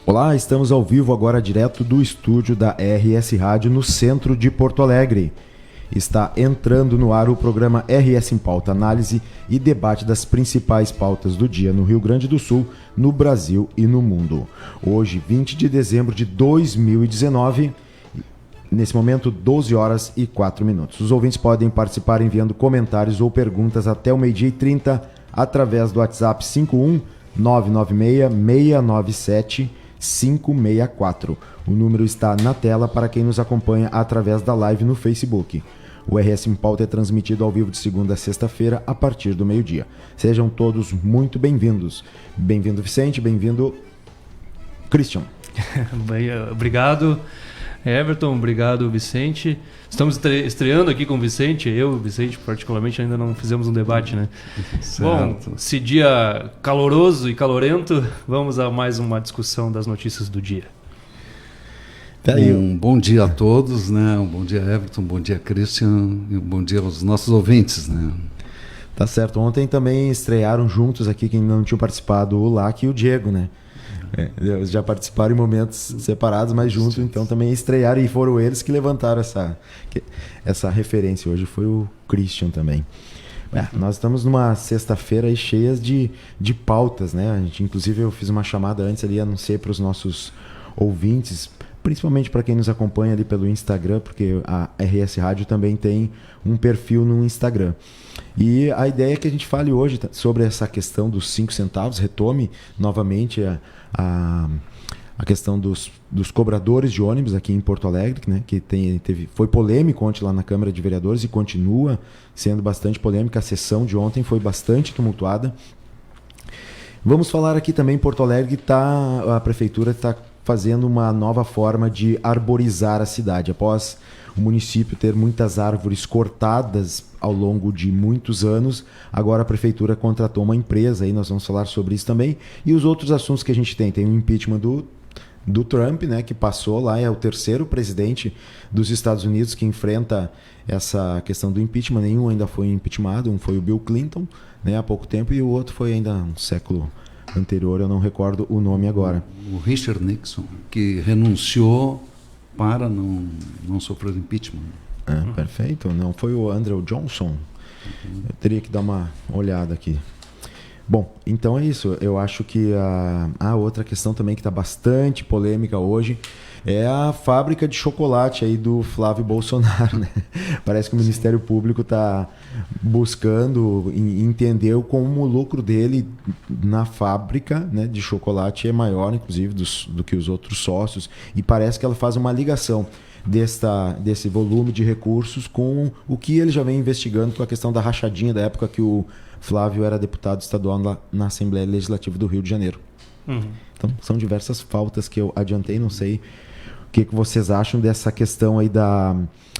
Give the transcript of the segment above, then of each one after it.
Olá, estamos ao vivo agora direto do estúdio da RS Rádio no centro de Porto Alegre. Está entrando no ar o programa RS em Pauta, análise e debate das principais pautas do dia no Rio Grande do Sul, no Brasil e no mundo. Hoje, 20 de dezembro de 2019, nesse momento 12 horas e 4 minutos. Os ouvintes podem participar enviando comentários ou perguntas até o 12h30 através do WhatsApp 51 996 697 564. O número está na tela para quem nos acompanha através da live no Facebook. O RS em Pauta é transmitido ao vivo de segunda a sexta-feira a partir do meio-dia. Sejam todos muito bem-vindos. Bem-vindo, Vicente. Bem-vindo, Christian. Obrigado, Everton. Obrigado, Vicente. Estamos estreando aqui com o Vicente. Eu e o Vicente, particularmente, ainda não fizemos um debate, né? Certo. Bom, esse dia caloroso e calorento, vamos a mais uma discussão das notícias do dia. Um bom dia a todos, né? Um bom dia, Everton, um bom dia, Christian, e um bom dia aos nossos ouvintes, né? Tá certo. Ontem também estrearam juntos aqui, quem não tinha participado, o Lac e o Diego, né? Eles já participaram em momentos separados, mas juntos, então também estrearam, e foram eles que levantaram essa referência. Hoje foi o Christian também. Nós estamos numa sexta-feira cheia de pautas, né? A gente, inclusive, eu fiz uma chamada antes ali, anunciei para os nossos ouvintes, principalmente para quem nos acompanha ali pelo Instagram, porque a RS Rádio também tem um perfil no Instagram. E a ideia é que a gente fale hoje sobre essa questão dos 5 centavos, retome novamente a questão dos cobradores de ônibus aqui em Porto Alegre, né, que foi polêmico ontem lá na Câmara de Vereadores e continua sendo bastante polêmica. A sessão de ontem foi bastante tumultuada. Vamos falar aqui também em Porto Alegre, a Prefeitura está fazendo uma nova forma de arborizar a cidade. Após o município ter muitas árvores cortadas ao longo de muitos anos, agora a Prefeitura contratou uma empresa, aí nós vamos falar sobre isso também, e os outros assuntos que a gente tem o impeachment do Trump, né, que passou lá, é o terceiro presidente dos Estados Unidos que enfrenta essa questão do impeachment. Nenhum ainda foi impeachmentado, um foi o Bill Clinton, né, há pouco tempo, e o outro foi ainda um século anterior, eu não recordo o nome agora. O Richard Nixon, que renunciou para não sofrer impeachment. Perfeito. Não foi o Andrew Johnson. Eu teria que dar uma olhada aqui. Bom, então é isso. Eu acho que a outra questão também que está bastante polêmica hoje é a fábrica de chocolate aí do Flávio Bolsonaro, né? Parece que o Ministério Público está buscando entender como o lucro dele na fábrica, né, de chocolate é maior, inclusive, do que os outros sócios, e parece que ela faz uma ligação desse volume de recursos com o que ele já vem investigando com a questão da rachadinha da época que o Flávio era deputado estadual na Assembleia Legislativa do Rio de Janeiro. Então, são diversas pautas que eu adiantei, não sei o que vocês acham dessa questão aí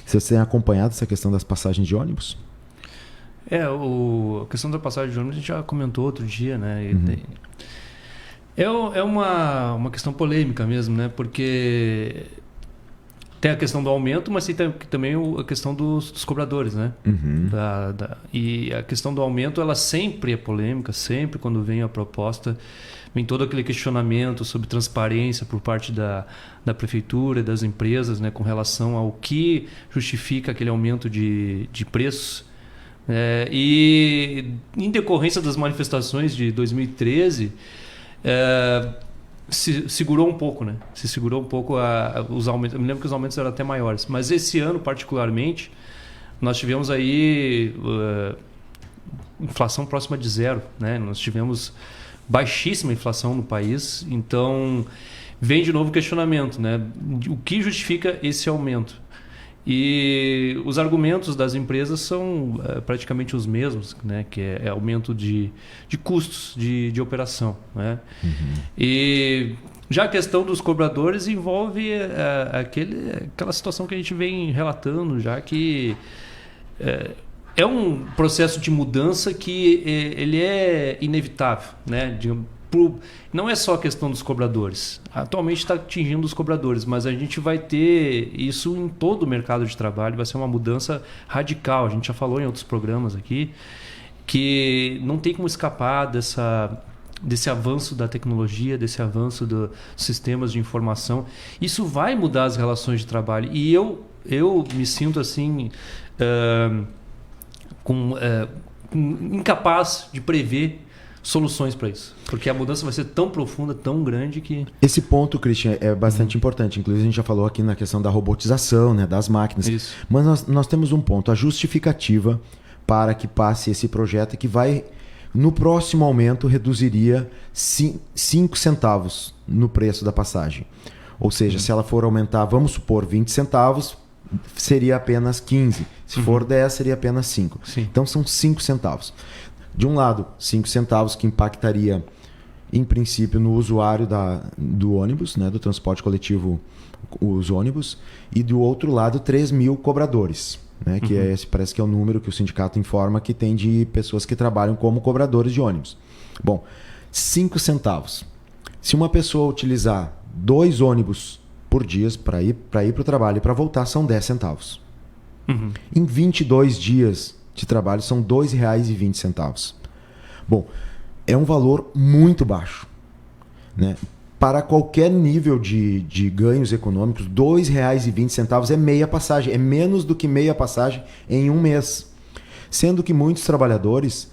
se vocês têm acompanhado essa questão das passagens de ônibus? A questão da passagem de ônibus a gente já comentou outro dia, né? É uma questão polêmica mesmo, né? Porque tem a questão do aumento, mas tem também a questão dos cobradores, né? E a questão do aumento, ela sempre é polêmica, sempre quando vem a proposta, vem todo aquele questionamento sobre transparência por parte da Prefeitura e das empresas, né, com relação ao que justifica aquele aumento de preços. E em decorrência das manifestações de 2013, se segurou um pouco, né? Se segurou um pouco os aumentos. Eu me lembro que os aumentos eram até maiores, mas esse ano particularmente nós tivemos aí inflação próxima de zero, né? Nós tivemos baixíssima inflação no país, então vem de novo o questionamento, né? O que justifica esse aumento? E os argumentos das empresas são praticamente os mesmos, né? Que é aumento de custos de operação, né? E já a questão dos cobradores envolve aquela situação que a gente vem relatando, já que é um processo de mudança que ele é inevitável, né? Não é só a questão dos cobradores. Atualmente está atingindo os cobradores, mas a gente vai ter isso em todo o mercado de trabalho. Vai ser uma mudança radical. A gente já falou em outros programas aqui que não tem como escapar desse avanço da tecnologia, desse avanço dos sistemas de informação. Isso vai mudar as relações de trabalho. E eu me sinto assim, incapaz de prever soluções para isso. Porque a mudança vai ser tão profunda, tão grande que... Esse ponto, Christian, é bastante importante. Inclusive, a gente já falou aqui na questão da robotização, né, das máquinas. Isso. Mas nós temos um ponto, a justificativa para que passe esse projeto que vai, no próximo aumento, reduziria 5 centavos no preço da passagem. Ou seja, se ela for aumentar, vamos supor, 20 centavos, seria apenas 15. Se for 10, seria apenas 5. Sim. Então, são 5 centavos. De um lado, 5 centavos que impactaria, em princípio, no usuário do ônibus, né, do transporte coletivo, os ônibus, e do outro lado, 3 mil cobradores, né, que parece que é o número que o sindicato informa que tem de pessoas que trabalham como cobradores de ônibus. Bom, 5 centavos. Se uma pessoa utilizar 2 ônibus por dia para ir para o trabalho e para voltar, são 10 centavos. Em 22 dias de trabalho são R$ 2,20. Bom, é um valor muito baixo, né? Para qualquer nível de ganhos econômicos, R$ 2,20 é meia passagem, é menos do que meia passagem em um mês. Sendo que muitos trabalhadores,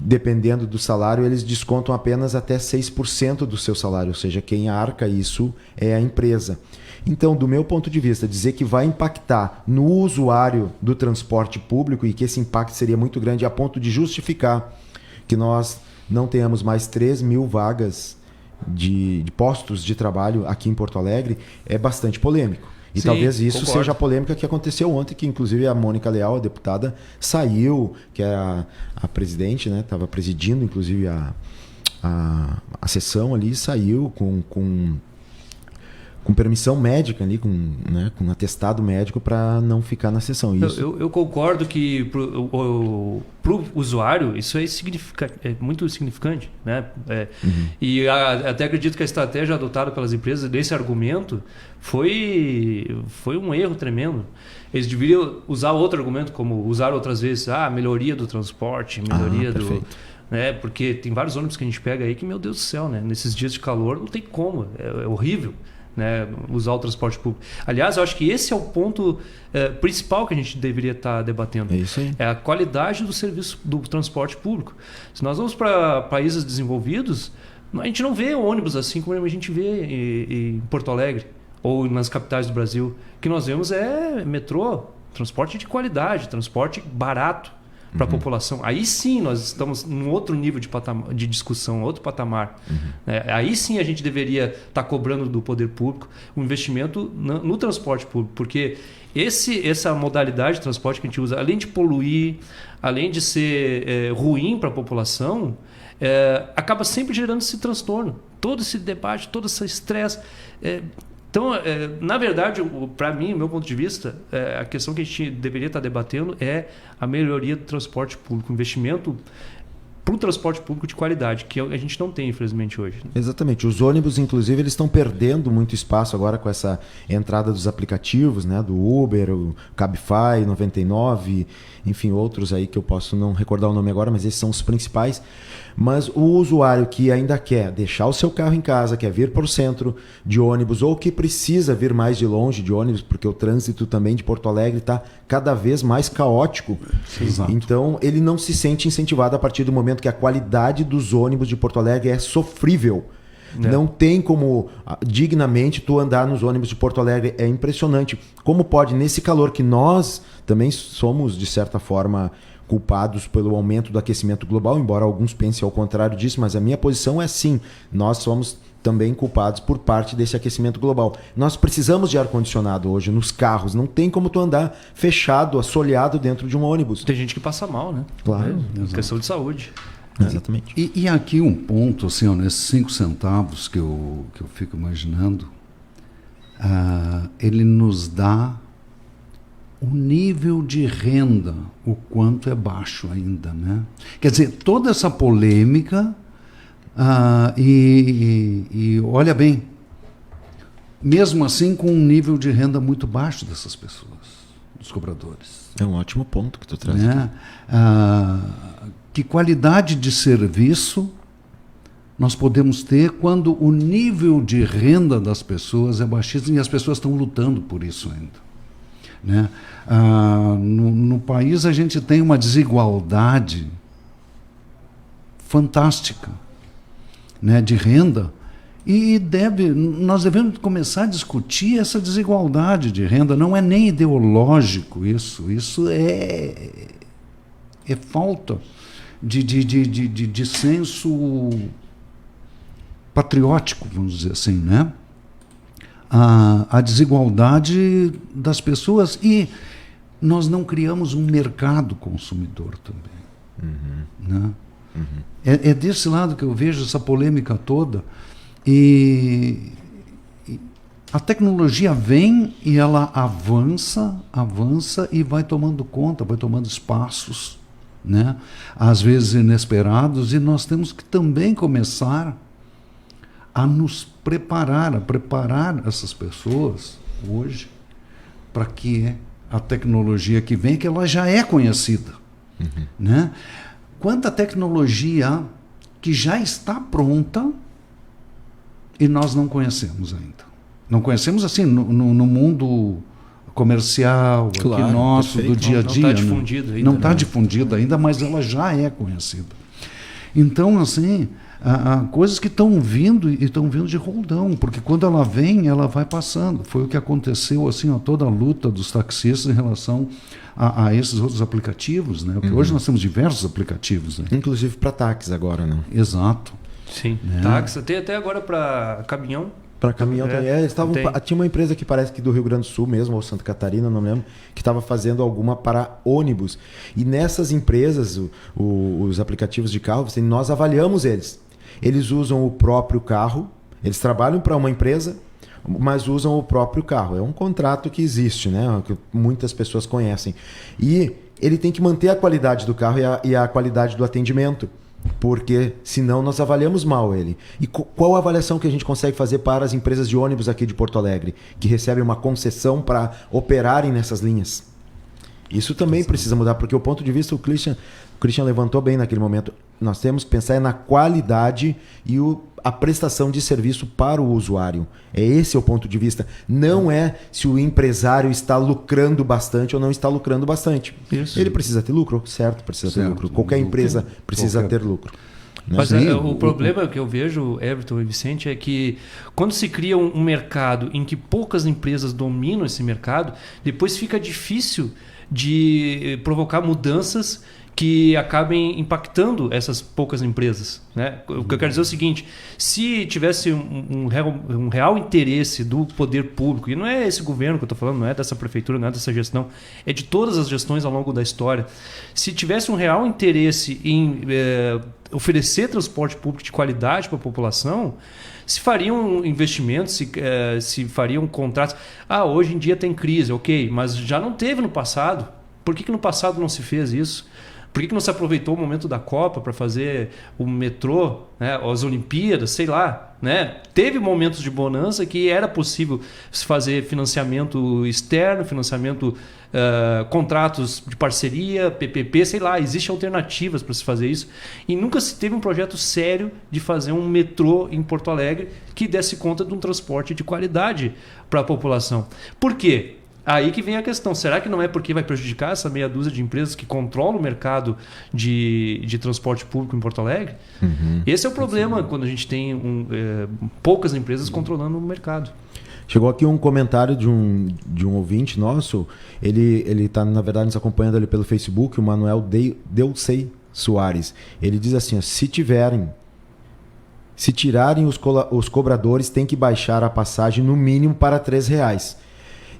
dependendo do salário, eles descontam apenas até 6% do seu salário, ou seja, quem arca isso é a empresa. Então, do meu ponto de vista, dizer que vai impactar no usuário do transporte público e que esse impacto seria muito grande a ponto de justificar que nós não tenhamos mais 3 mil vagas de postos de trabalho aqui em Porto Alegre é bastante polêmico. E Sim, talvez isso concordo. seja a polêmica que aconteceu ontem, que inclusive a Mônica Leal, a deputada, saiu, que é a presidente, né, estava presidindo inclusive a sessão ali, saiu com permissão médica ali, com atestado médico para não ficar na sessão. Isso. Eu concordo que para o usuário isso é muito significante, né? E até acredito que a estratégia adotada pelas empresas desse argumento foi um erro tremendo. Eles deveriam usar outro argumento, como usaram outras vezes, melhoria do transporte, melhoria do... Né? Porque tem vários ônibus que a gente pega aí que, meu Deus do céu, né? Nesses dias de calor não tem como, é horrível. Né, usar o transporte público. Aliás, eu acho que esse é o ponto principal que a gente deveria estar debatendo. É isso aí. É a qualidade do serviço do transporte público. Se nós vamos para países desenvolvidos, a gente não vê ônibus assim como a gente vê em Porto Alegre ou nas capitais do Brasil. O que nós vemos é metrô, transporte de qualidade, transporte barato para a população. Aí sim nós estamos num outro nível de discussão, outro patamar. Aí sim a gente deveria estar cobrando do poder público um investimento no transporte público, porque essa modalidade de transporte que a gente usa, além de poluir, além de ser ruim para a população, acaba sempre gerando esse transtorno. Todo esse debate, todo esse estresse... Então, na verdade, para mim, do meu ponto de vista, a questão que a gente deveria estar debatendo é a melhoria do transporte público, investimento para o transporte público de qualidade, que a gente não tem, infelizmente, hoje. Exatamente. Os ônibus, inclusive, eles estão perdendo muito espaço agora com essa entrada dos aplicativos, né? Do Uber, o Cabify, 99, enfim, outros aí que eu posso não recordar o nome agora, mas esses são os principais. Mas o usuário que ainda quer deixar o seu carro em casa, quer vir para o centro de ônibus, ou que precisa vir mais de longe de ônibus, porque o trânsito também de Porto Alegre está cada vez mais caótico. Exato. Então, ele não se sente incentivado a partir do momento que a qualidade dos ônibus de Porto Alegre é sofrível. Não tem como dignamente tu andar nos ônibus de Porto Alegre. É impressionante. Como pode, nesse calor que nós também somos, de certa forma, culpados pelo aumento do aquecimento global, embora alguns pensem ao contrário disso, mas a minha posição é sim, nós somos também culpados por parte desse aquecimento global. Nós precisamos de ar-condicionado hoje nos carros, não tem como tu andar fechado, assoleado dentro de um ônibus. Tem gente que passa mal, né? Claro. Questão de saúde. Exatamente. E aqui um ponto, assim, nesses 5 centavos que eu fico imaginando, ele nos dá o nível de renda, o quanto é baixo ainda, né? Quer dizer, toda essa polêmica, e olha bem, mesmo assim com um nível de renda muito baixo dessas pessoas, dos cobradores. É um ótimo ponto que tu traz. Né? Que qualidade de serviço nós podemos ter quando o nível de renda das pessoas é baixíssimo e as pessoas estão lutando por isso ainda, né? No país a gente tem uma desigualdade fantástica, né, de renda, e nós devemos começar a discutir essa desigualdade de renda. Não é nem ideológico isso é falta de senso patriótico, vamos dizer assim, né? A desigualdade das pessoas, e nós não criamos um mercado consumidor também. Né? É desse lado que eu vejo essa polêmica toda, e a tecnologia vem e ela avança e vai tomando conta, vai tomando espaços, né? Às vezes inesperados, e nós temos que também começar a nos preparar, a preparar essas pessoas hoje para que a tecnologia que vem, que ela já é conhecida, né? Quanta tecnologia que já está pronta e nós não conhecemos ainda. Não conhecemos assim no mundo comercial, claro, aqui nosso, perfeito. do dia a dia. Não está difundida ainda. Não está difundida ainda, mas ela já é conhecida. Então, assim, há coisas que estão vindo e estão vindo de roldão, porque quando ela vem, ela vai passando. Foi o que aconteceu, assim, toda a luta dos taxistas em relação a esses outros aplicativos, né? Porque hoje nós temos diversos aplicativos, né? Inclusive para táxis agora, né? Exato. Sim, né? táxi, até agora para caminhão. Para caminhão também. Tinha uma empresa que parece que do Rio Grande do Sul mesmo, ou Santa Catarina, não me lembro, que estava fazendo alguma para ônibus. E nessas empresas, os aplicativos de carro, nós avaliamos eles. Eles usam o próprio carro, eles trabalham para uma empresa, mas usam o próprio carro. É um contrato que existe, né? Que muitas pessoas conhecem. E ele tem que manter a qualidade do carro e a qualidade do atendimento, porque senão nós avaliamos mal ele. E qual a avaliação que a gente consegue fazer para as empresas de ônibus aqui de Porto Alegre, que recebem uma concessão para operarem nessas linhas? Isso também precisa mudar, porque o ponto de vista, o Christian levantou bem naquele momento, nós temos que pensar na qualidade e a prestação de serviço para o usuário. É esse o ponto de vista. Não é se o empresário está lucrando bastante ou não está lucrando bastante. Isso. Ele precisa ter lucro, certo? Precisa ter lucro. Qualquer empresa precisa ter lucro. Mas o problema que eu vejo, Everton e Vicente, é que quando se cria um mercado em que poucas empresas dominam esse mercado, depois fica difícil de provocar mudanças que acabem impactando essas poucas empresas, né? O que eu quero dizer é o seguinte: se tivesse um real interesse do poder público, e não é esse governo que eu estou falando, não é dessa prefeitura, não é dessa gestão, é de todas as gestões ao longo da história, se tivesse um real interesse em oferecer transporte público de qualidade para a população, se fariam investimentos, se fariam contratos. Hoje em dia tem crise, ok, mas já não teve no passado. Por que no passado não se fez isso? Por que não se aproveitou o momento da Copa para fazer o metrô, né, as Olimpíadas, sei lá, né? Teve momentos de bonança que era possível se fazer financiamento externo, financiamento, contratos de parceria, PPP, sei lá, existem alternativas para se fazer isso. E nunca se teve um projeto sério de fazer um metrô em Porto Alegre que desse conta de um transporte de qualidade para a população. Por quê? Aí que vem a questão, será que não é porque vai prejudicar essa meia dúzia de empresas que controlam o mercado de transporte público em Porto Alegre? Esse é o problema quando a gente tem poucas empresas controlando o mercado. Chegou aqui um comentário de um ouvinte nosso, ele está, na verdade, nos acompanhando ali pelo Facebook, o Manuel Deucei Soares. Ele diz assim: se tirarem os cobradores, tem que baixar a passagem no mínimo para R$3.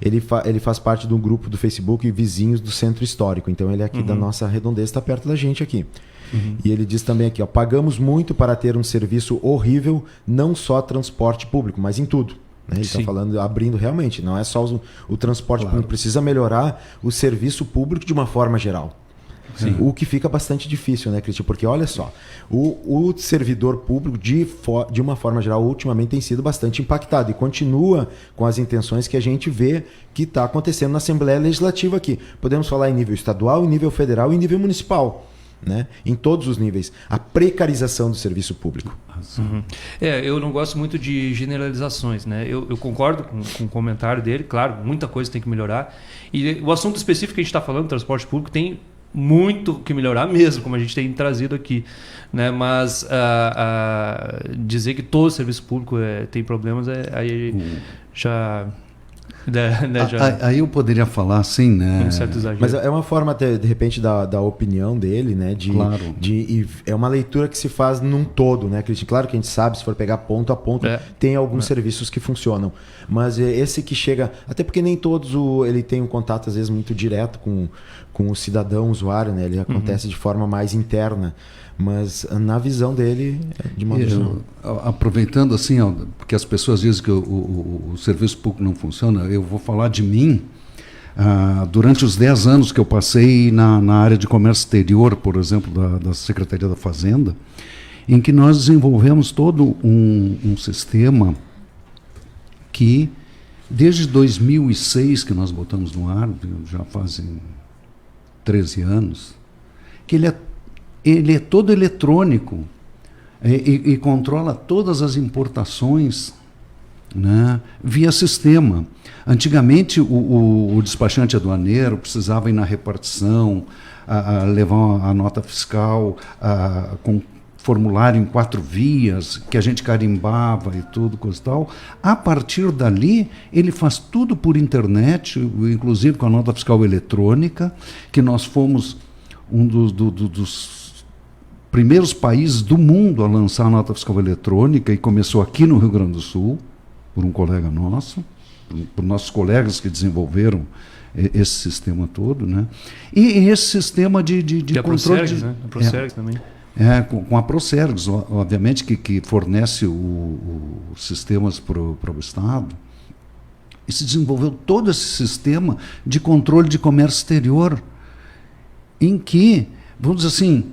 Ele faz parte de um grupo do Facebook Vizinhos do Centro Histórico. Então ele é aqui da nossa redondeza, está perto da gente aqui. E ele diz também aqui, pagamos muito para ter um serviço horrível, não só transporte público, mas em tudo. Né? Ele está falando, abrindo realmente, não é só o transporte público, precisa melhorar o serviço público de uma forma geral. Sim. O que fica bastante difícil, né, Cristian? Porque olha só, o servidor público, de uma forma geral, ultimamente tem sido bastante impactado e continua com as intenções que a gente vê que está acontecendo na Assembleia Legislativa aqui. Podemos falar em nível estadual, em nível federal e em nível municipal. né? Em todos os níveis. A precarização do serviço público. Uhum. Eu não gosto muito de generalizações, né? Eu concordo com o comentário dele, claro, muita coisa tem que melhorar. E o assunto específico que a gente está falando, transporte público, tem muito que melhorar mesmo, como a gente tem trazido aqui, né? Mas dizer que todo serviço público tem problemas, aí já... Aí eu poderia falar assim, né? Um certo exagero. Mas é uma forma, de repente, da opinião dele, né? Claro. É uma leitura que se faz num todo, né, Cristian? Claro que a gente sabe, se for pegar ponto a ponto, tem alguns serviços que funcionam. Mas esse que chega... Até porque nem todos ele tem um contato, às vezes, muito direto com o cidadão, usuário, né? Ele acontece de forma mais interna. Mas na visão dele, de uma visão... Aproveitando assim, porque as pessoas dizem que o serviço público não funciona, eu vou falar de mim. Durante os 10 anos que eu passei na área de comércio exterior, por exemplo, da Secretaria da Fazenda, em que nós desenvolvemos todo um sistema que, desde 2006 que nós botamos no ar, já fazem 13 anos, que ele é todo eletrônico e controla todas as importações, né, via sistema. Antigamente, o despachante aduaneiro precisava ir na repartição, levar a nota fiscal com formulário em 4 vias, que a gente carimbava e tudo, coisa e tal. A partir dali, ele faz tudo por internet, inclusive com a nota fiscal eletrônica, que nós fomos um dos primeiros países do mundo a lançar a nota fiscal eletrônica, e começou aqui no Rio Grande do Sul, por um colega nosso, por nossos colegas que desenvolveram esse sistema todo, né? E esse sistema de controle... Procergs, né? A Procergs também. Com a Procergs, obviamente, que fornece os sistemas para o Estado. E se desenvolveu todo esse sistema de controle de comércio exterior, em que, vamos dizer assim,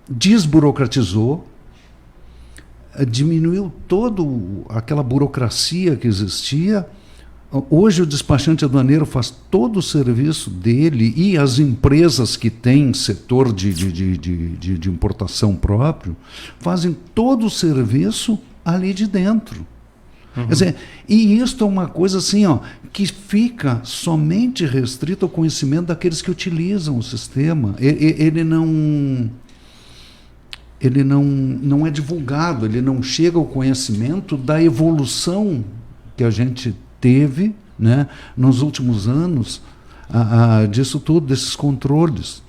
desburocratizou, diminuiu toda aquela burocracia que existia. Hoje o despachante aduaneiro faz todo o serviço dele, e as empresas que têm setor de importação próprio fazem todo o serviço ali de dentro. Quer dizer, e isso é uma coisa assim, que fica somente restrito ao conhecimento daqueles que utilizam o sistema. Ele não é divulgado, ele não chega ao conhecimento da evolução que a gente teve, né, nos últimos anos, disso tudo, desses controles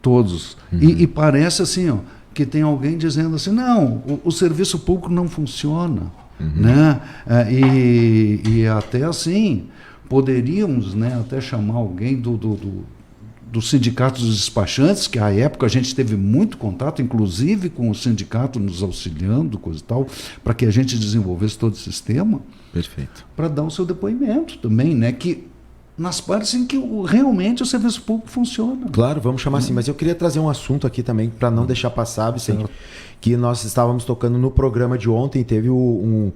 todos. E parece assim, que tem alguém dizendo assim, não, o serviço público não funciona. Né? E até assim, poderíamos, né, até chamar alguém do sindicato dos despachantes, que à época a gente teve muito contato, inclusive com o sindicato nos auxiliando, coisa e tal, para que a gente desenvolvesse todo o sistema. Perfeito. Para dar o seu depoimento também, né? Que nas partes em que realmente o serviço público funciona. Claro, vamos chamar assim, mas eu queria trazer um assunto aqui também, para não deixar passar, Vicente, que nós estávamos tocando no programa de ontem, teve um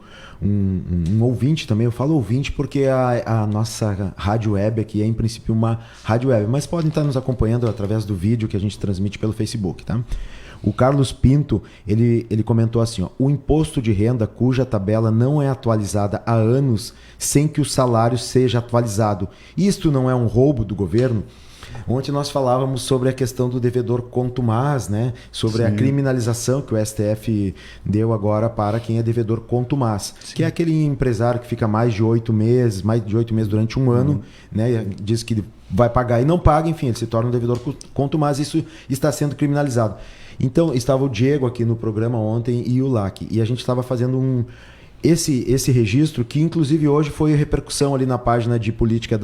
ouvinte também, eu falo ouvinte porque a nossa rádio web aqui é em princípio uma rádio web, mas podem estar nos acompanhando através do vídeo que a gente transmite pelo Facebook, tá? O Carlos Pinto, ele comentou assim, o imposto de renda cuja tabela não é atualizada há anos sem que o salário seja atualizado. Isto não é um roubo do governo? Ontem nós falávamos sobre a questão do devedor contumaz, né? Sobre a criminalização que o STF deu agora para quem é devedor contumaz, que é aquele empresário que fica mais de 8 meses durante um ano, né? Diz que vai pagar e não paga, enfim, ele se torna um devedor contumaz, isso está sendo criminalizado. Então, estava o Diego aqui no programa ontem e o LAC, e a gente estava fazendo esse registro, que inclusive hoje foi repercussão ali na página de política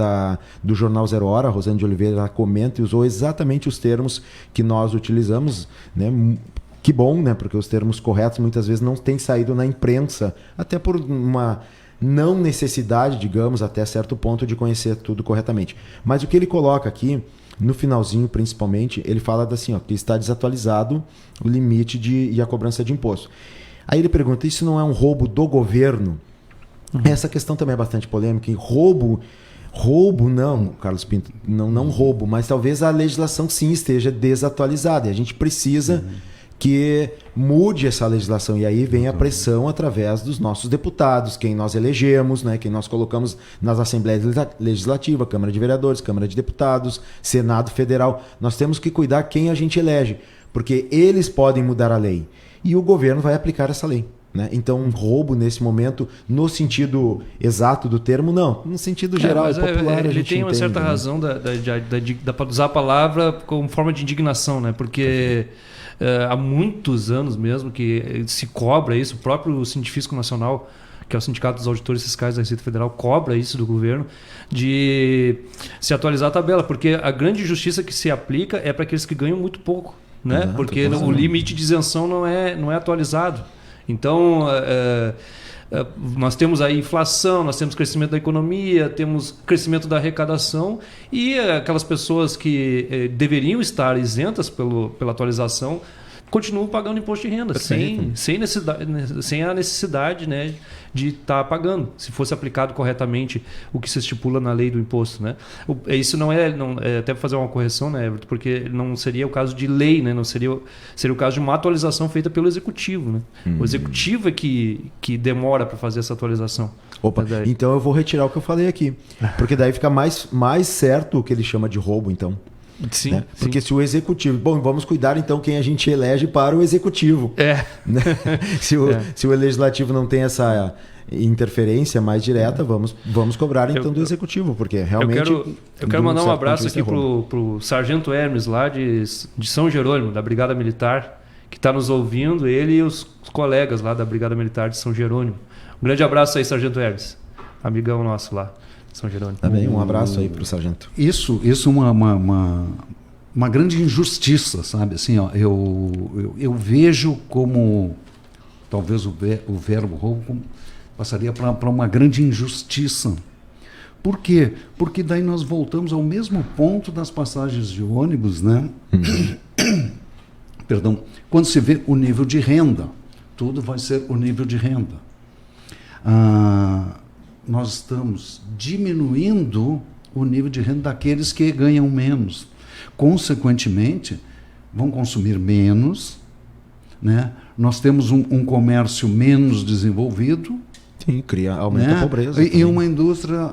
do Jornal Zero Hora. A Rosane de Oliveira comenta e usou exatamente os termos que nós utilizamos, né? Que bom, né? Porque os termos corretos muitas vezes não têm saído na imprensa, até por uma não necessidade, digamos, até certo ponto, de conhecer tudo corretamente. Mas o que ele coloca aqui, no finalzinho principalmente, ele fala assim, que está desatualizado o limite e a cobrança de imposto. Aí ele pergunta, isso não é um roubo do governo? Essa questão também é bastante polêmica. E roubo Roubo, não, Carlos Pinto, não roubo, mas talvez a legislação sim esteja desatualizada e a gente precisa que mude essa legislação. E aí vem a pressão através dos nossos deputados, quem nós elegemos, né, quem nós colocamos nas Assembleias Legislativas, Câmara de Vereadores, Câmara de Deputados, Senado Federal. Nós temos que cuidar quem a gente elege, porque eles podem mudar a lei e o governo vai aplicar essa lei. Né? Então, roubo nesse momento, no sentido exato do termo, não. No sentido geral, popular, ele tem uma certa razão para usar a palavra como forma de indignação, né? Porque há muitos anos mesmo que se cobra isso, o próprio Científico Nacional, que é o Sindicato dos Auditores Fiscais da Receita Federal, cobra isso do governo, de se atualizar a tabela, porque a grande injustiça que se aplica é para aqueles que ganham muito pouco, né? Porque o limite de isenção não é atualizado. Então, nós temos aí inflação, nós temos crescimento da economia, temos crescimento da arrecadação e aquelas pessoas que deveriam estar isentas pela atualização continuam pagando imposto de renda, sem a necessidade, né, de estar pagando, se fosse aplicado corretamente o que se estipula na lei do imposto. Né? Isso não é até fazer uma correção, né, Everton, porque não seria o caso de lei, né, não seria o caso de uma atualização feita pelo Executivo. Né? O Executivo é que demora para fazer essa atualização. Opa, então eu vou retirar o que eu falei aqui, porque daí fica mais certo o que ele chama de roubo, então. Sim, né? Porque se o executivo... Bom, vamos cuidar então quem a gente elege para o executivo. Né? Se o legislativo não tem essa interferência mais direta, vamos cobrar então do executivo, porque realmente... Eu quero mandar um abraço aqui pro Sargento Hermes, lá de São Jerônimo, da Brigada Militar, que está nos ouvindo, ele e os colegas lá da Brigada Militar de São Jerônimo. Um grande abraço aí, Sargento Hermes, amigão nosso lá. São Jerônimo. Também um abraço aí para o sargento. Isso uma grande injustiça, sabe? Assim, ó, eu vejo como talvez o verbo roubo passaria para uma grande injustiça. Por quê? Porque daí nós voltamos ao mesmo ponto das passagens de ônibus, né? Perdão. Quando se vê o nível de renda, tudo vai ser o nível de renda. Nós estamos diminuindo o nível de renda daqueles que ganham menos. Consequentemente, vão consumir menos, né? Nós temos um comércio menos desenvolvido. Sim, aumenta a pobreza. E uma indústria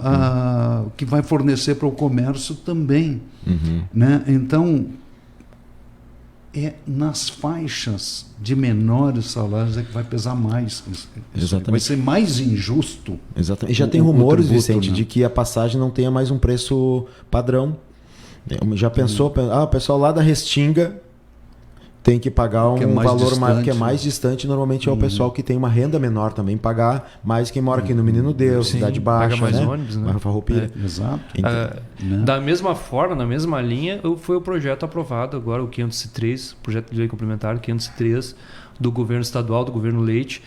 que vai fornecer para o comércio também. Né? Então, nas faixas de menores salários é que vai pesar mais. Exatamente. Vai ser mais injusto. Exatamente. E já tem rumores, tributo, Vicente, né? De que a passagem não tenha mais um preço padrão. Já pensou? O pessoal lá da Restinga tem que pagar um valor que é mais distante. Normalmente é o pessoal que tem uma renda menor também pagar mais quem mora aqui no Menino Deus, Cidade Baixa, paga mais né? ônibus, né? Farroupilha. Exato. Da mesma forma, na mesma linha, foi o projeto aprovado agora, o 503, projeto de lei complementar 503 do governo estadual, do governo Leite,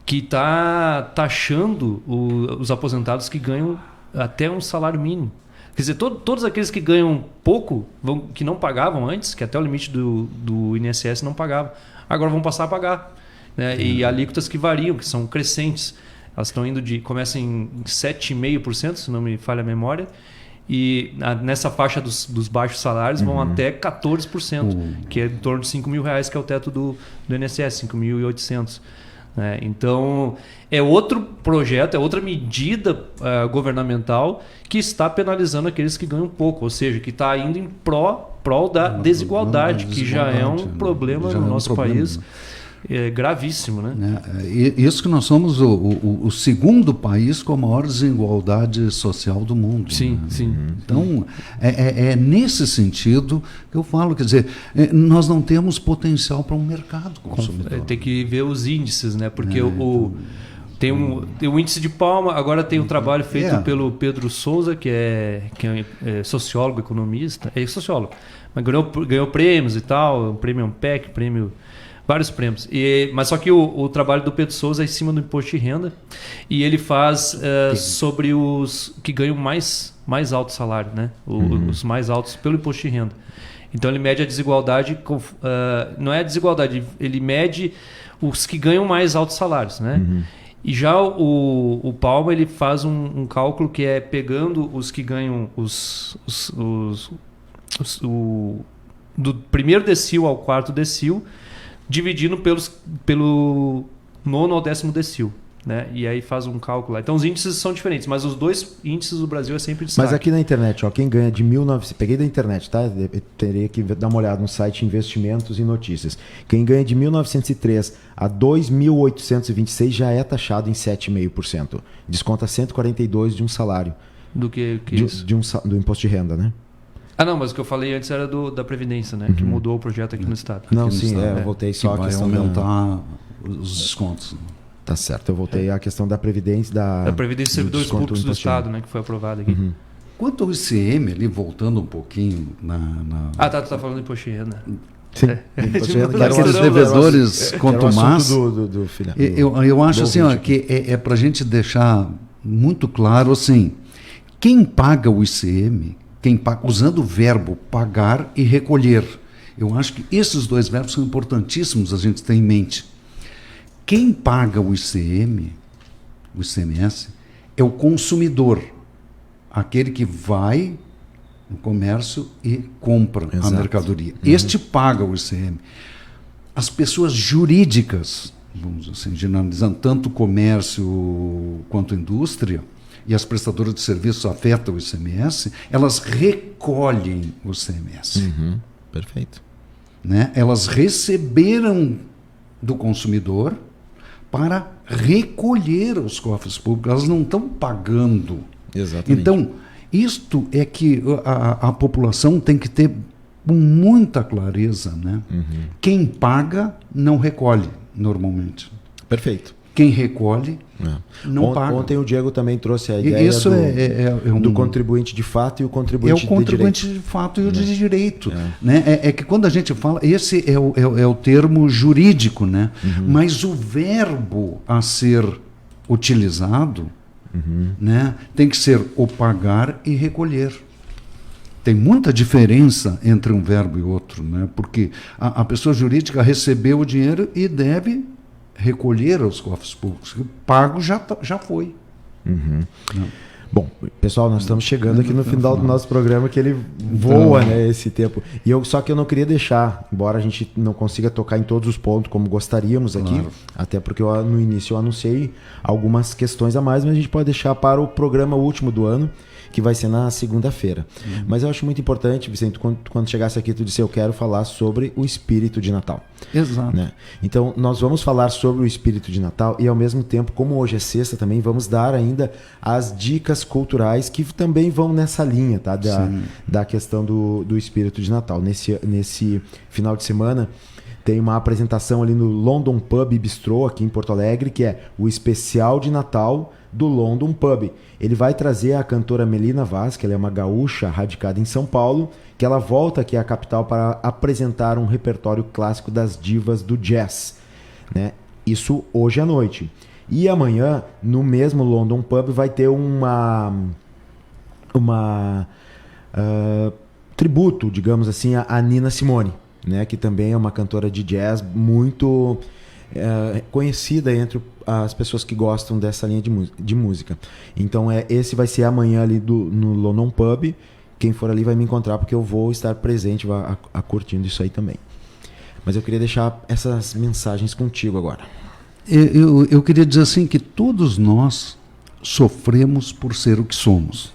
que está taxando os aposentados que ganham até um salário mínimo. Quer dizer, todos aqueles que ganham pouco, que não pagavam antes, que até o limite do INSS não pagavam, agora vão passar a pagar. Né? E alíquotas que variam, que são crescentes. Elas estão indo começam em 7,5%, se não me falha a memória, e nessa faixa dos baixos salários vão até 14%, que é em torno de R$5.000, que é o teto do INSS, 5.800. Então, é outro projeto, é outra medida governamental que está penalizando aqueles que ganham pouco, ou seja, que está indo em prol da desigualdade, que já é um problema no nosso país. Gravíssimo, né? Isso que nós somos o segundo país com a maior desigualdade social do mundo. Sim, né? sim. Então, é nesse sentido que eu falo, quer dizer, nós não temos potencial para um mercado consumidor. Tem que ver os índices, né? Porque tem o índice de Palma, agora tem um trabalho feito pelo Pedro Souza, que é sociólogo, economista, é sociólogo, mas ganhou prêmios e tal, prêmio Ampec, vários prêmios. Mas só que o trabalho do Pedro Souza é em cima do imposto de renda e ele faz sobre os que ganham mais alto salário, né? Os mais altos pelo imposto de renda. Então ele mede a desigualdade, não é a desigualdade, ele mede os que ganham mais altos salários, né? E já o Palma, ele faz um cálculo que é pegando os que ganham do primeiro decil ao quarto decil, dividindo pelo nono ao 10º decil. Né? E aí faz um cálculo lá. Então os índices são diferentes, mas os dois índices do Brasil é sempre destaque. Mas aqui na internet, ó, quem ganha de 1900... Peguei da internet, tá? Eu teria que dar uma olhada no site Investimentos e Notícias. Quem ganha de 1903 a 2.826 já é taxado em 7,5%. Desconta 142 de um salário. Do que isso? Do imposto de renda, né? Ah, não, mas o que eu falei antes era da Previdência, né? Que mudou o projeto aqui no estado. Não, Aqui no sim, estado, eu voltei só que a vai questão aumentar os descontos. Tá certo, eu voltei à questão da Previdência. Da Previdência de Servidores Públicos do Estado, né? Que foi aprovada aqui. Quanto ao ICM, ali, voltando um pouquinho Ah, tá, tu tá falando de imposto de renda. Sim. Daqueles devedores contumaz, eu acho assim, ó, que é para a gente deixar muito claro assim, quem paga o ICM, usando o verbo pagar e recolher, eu acho que esses dois verbos são importantíssimos a gente ter em mente. Quem paga o ICM, o ICMS, é o consumidor, aquele que vai no comércio e compra a mercadoria. Este paga o ICM. As pessoas jurídicas, vamos assim, generalizando, tanto o comércio quanto a indústria, e as prestadoras de serviços afetam o ICMS, elas recolhem o ICMS. Perfeito. Né? Elas receberam do consumidor para recolher aos cofres públicos. Elas não estão pagando. Exatamente. Então, isto é que a população tem que ter com muita clareza. Né? Quem paga não recolhe, normalmente. Perfeito. Quem recolhe não paga. Ontem o Diego também trouxe a ideia isso do contribuinte de fato e o contribuinte de direito. É o contribuinte de fato e o de direito. Né? É que quando a gente fala, esse é o termo jurídico, né? Mas o verbo a ser utilizado né, tem que ser o pagar e recolher. Tem muita diferença entre um verbo e outro, né? Porque a pessoa jurídica recebeu o dinheiro e deve recolher aos cofres públicos. O pago já foi. Bom, pessoal, nós estamos chegando aqui no final do nosso programa, que ele voa, né, esse tempo. Só que eu não queria deixar, embora a gente não consiga tocar em todos os pontos como gostaríamos aqui, até porque no início eu anunciei algumas questões a mais, mas a gente pode deixar para o programa último do ano, que vai ser na segunda-feira. Mas eu acho muito importante, Vicente, quando chegasse aqui, tu disse, eu quero falar sobre o espírito de Natal. Exato. Né? Então, nós vamos falar sobre o espírito de Natal e, ao mesmo tempo, como hoje é sexta, também vamos dar ainda as dicas culturais que também vão nessa linha, tá? Da questão do espírito de Natal. Nesse final de semana, tem uma apresentação ali no London Pub Bistro, aqui em Porto Alegre, que é o especial de Natal do London Pub. Ele vai trazer a cantora Melina Vaz, que ela é uma gaúcha radicada em São Paulo, que ela volta aqui à capital para apresentar um repertório clássico das divas do jazz. Né? Isso hoje à noite. E amanhã, no mesmo London Pub, vai ter tributo, digamos assim, a Nina Simone, né? Que também é uma cantora de jazz muito conhecida entre as pessoas que gostam dessa linha de música. Então esse vai ser amanhã ali no London Pub. Quem for ali vai me encontrar, porque eu vou estar presente, curtindo isso aí também. Mas eu queria deixar essas mensagens contigo agora. Eu queria dizer assim que todos nós sofremos por ser o que somos.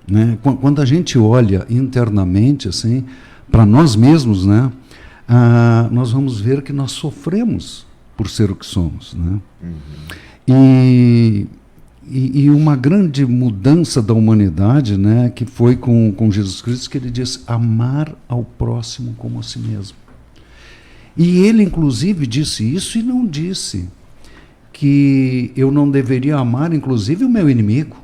Né? Quando a gente olha internamente assim, para nós mesmos, né, nós vamos ver que nós sofremos por ser o que somos. Né? E uma grande mudança da humanidade, né, que foi com Jesus Cristo, que ele disse amar ao próximo como a si mesmo. E ele, inclusive, disse isso e não disse que eu não deveria amar, inclusive, o meu inimigo.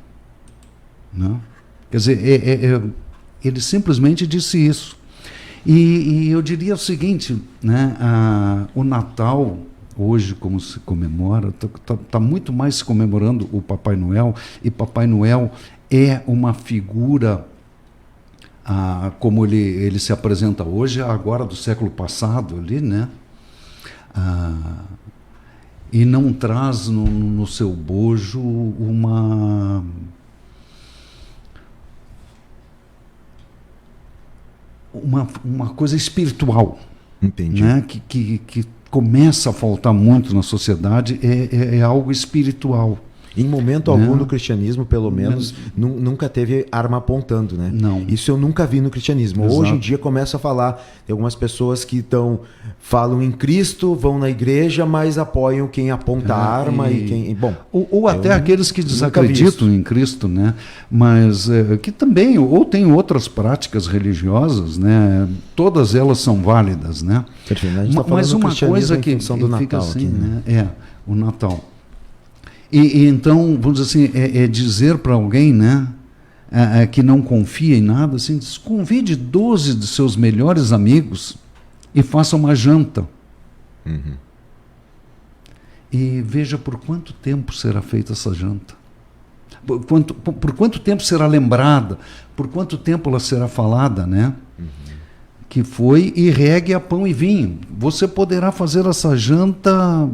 Não? Quer dizer, ele simplesmente disse isso. E eu diria o seguinte, né, o Natal, hoje, como se comemora, está muito mais se comemorando o Papai Noel, e Papai Noel é uma figura, como ele se apresenta hoje, agora do século passado, ali, né? e não traz no seu bojo uma coisa espiritual. Entendi. Né? Que começa a faltar muito na sociedade, é algo espiritual. Em momento algum do cristianismo, pelo menos, nunca teve arma apontando, né? Não. Isso eu nunca vi no cristianismo. Exato. Hoje em dia começa a falar, tem algumas pessoas que falam em Cristo, vão na igreja, mas apoiam quem aponta a arma e quem... Bom, ou até aqueles que desacreditam em Cristo, né? Mas que também, ou tem outras práticas religiosas, né? Todas elas são válidas, né? Perfeito. A gente tá Mas falando uma coisa que do Natal fica assim, aqui, né? É o Natal. E então, vamos dizer assim, dizer para alguém, né, que não confia em nada, assim, convide 12 de seus melhores amigos e faça uma janta. Uhum. E veja por quanto tempo será feita essa janta. Por quanto tempo será lembrada, por quanto tempo ela será falada, né? Uhum. Que foi e regue a pão e vinho. Você poderá fazer essa janta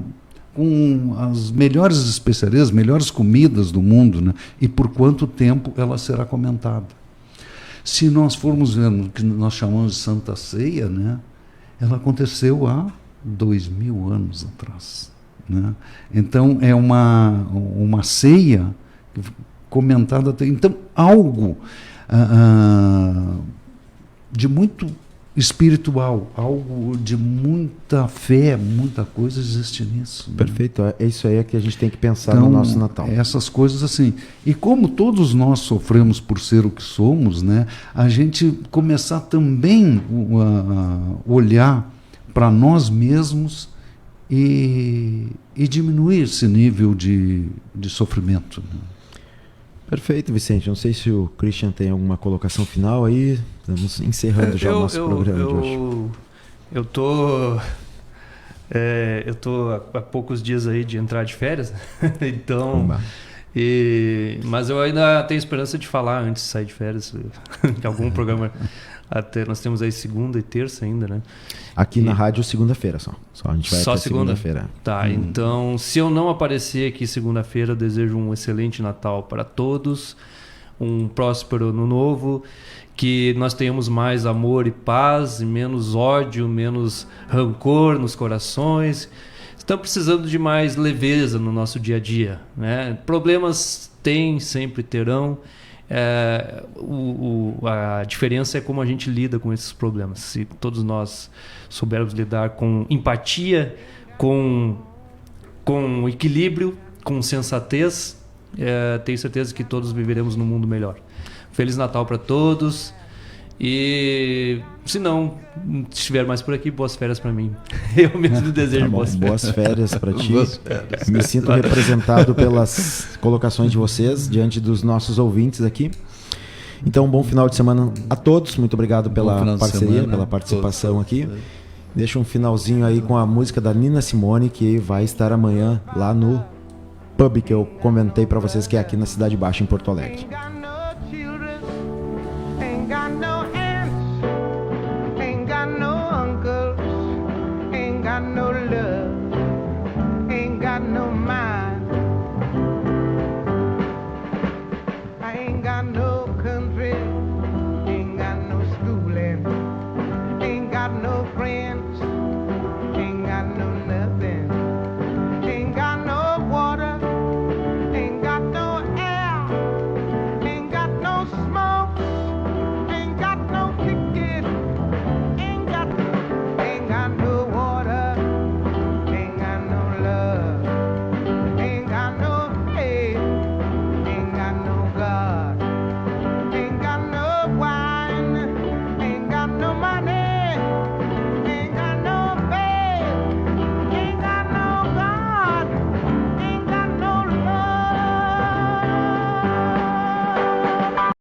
com as melhores especiarias, as melhores comidas do mundo, né? E por quanto tempo ela será comentada. Se nós formos ver o que nós chamamos de Santa Ceia, né? Ela aconteceu há 2000 anos atrás, né? Então é uma ceia comentada. Então algo de muito espiritual, algo de muita fé, muita coisa existe nisso. Perfeito, né? É isso aí que a gente tem que pensar Então, no nosso Natal. Essas coisas assim. E como todos nós sofremos por ser o que somos, né? A gente começar também a olhar para nós mesmos e diminuir esse nível de sofrimento. Né? Perfeito, Vicente. Não sei se o Christian tem alguma colocação final aí. Estamos encerrando já o nosso programa de hoje. Eu tô há poucos dias aí de entrar de férias, então... mas eu ainda tenho esperança de falar antes de sair de férias, de algum programa. Até nós temos aí segunda e terça ainda, né? Aqui na rádio segunda-feira só. A gente vai só até segunda-feira. Tá, então se eu não aparecer aqui segunda-feira, eu desejo um excelente Natal para todos, um próspero ano novo, que nós tenhamos mais amor e paz, e menos ódio, menos rancor nos corações. Estamos precisando de mais leveza no nosso dia a dia, né? Problemas sempre terão. A diferença é como a gente lida com esses problemas. Se todos nós soubermos lidar com empatia, com equilíbrio, com sensatez, tenho certeza que todos viveremos num mundo melhor. Feliz Natal para todos. E se não estiver mais por aqui, boas férias para mim. Eu mesmo desejo boas férias para ti. Boas férias. Me sinto representado pelas colocações de vocês diante dos nossos ouvintes aqui. Então, bom final de semana a todos. Muito obrigado pela parceria, pela participação aqui. Deixa um finalzinho aí com a música da Nina Simone, que vai estar amanhã lá no pub que eu comentei para vocês, que é aqui na Cidade Baixa, em Porto Alegre.